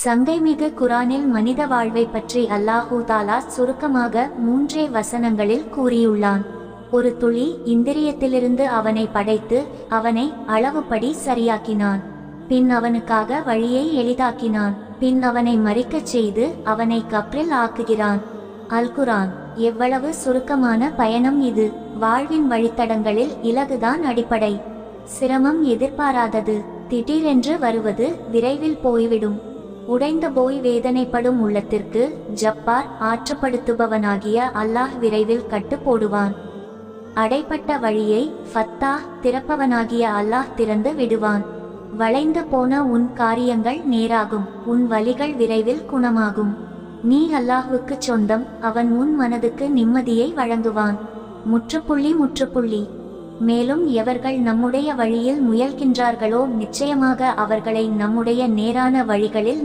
சங்கைமிகு குரானில் மனித வாழ்வை பற்றி அல்லாஹூ தாலா சுருக்கமாக 3 வசனங்களில் கூறியுள்ளான். ஒரு துளி இந்திரியத்திலிருந்து அவனை படைத்து அவனை அளவுப்படி சரியாக்கினான். பின் அவனுக்காக வழியை எளிதாக்கினான். பின் அவனை மரிக்கச் செய்து அவனை கப்ரில் ஆக்குகிறான். அல் குரான் எவ்வளவு சுருக்கமான பயணம் இது! வாழ்வின் வழித்தடங்களில் இலகுதான் அடிப்படை. சிரமம் எதிர்பாராதது, திடீரென்று வருவது, விரைவில் போய்விடும். உடைந்து போய் வேதனைப்படும் உள்ளத்திற்கு ஜப்பார் ஆற்றுப்படுத்துபவனாகிய அல்லாஹ் விரைவில் கட்டு போடுவான். அடைப்பட்ட வழியை ஃபத்தாஹ் திறப்பவனாகிய அல்லாஹ் திறந்து விடுவான். வளைந்து போன உன் காரியங்கள் நேராகும். உன் வலிகள் விரைவில் குணமாகும். நீ அல்லாஹ்வுக்கு சொந்தம். அவன் உன் மனதுக்கு நிம்மதியை வழங்குவான். முற்றுப்புள்ளி. மேலும் எவர்கள் நம்முடைய வழியில் முயல்கின்றார்களோ நிச்சயமாக அவர்களை நம்முடைய நேரான வழிகளில்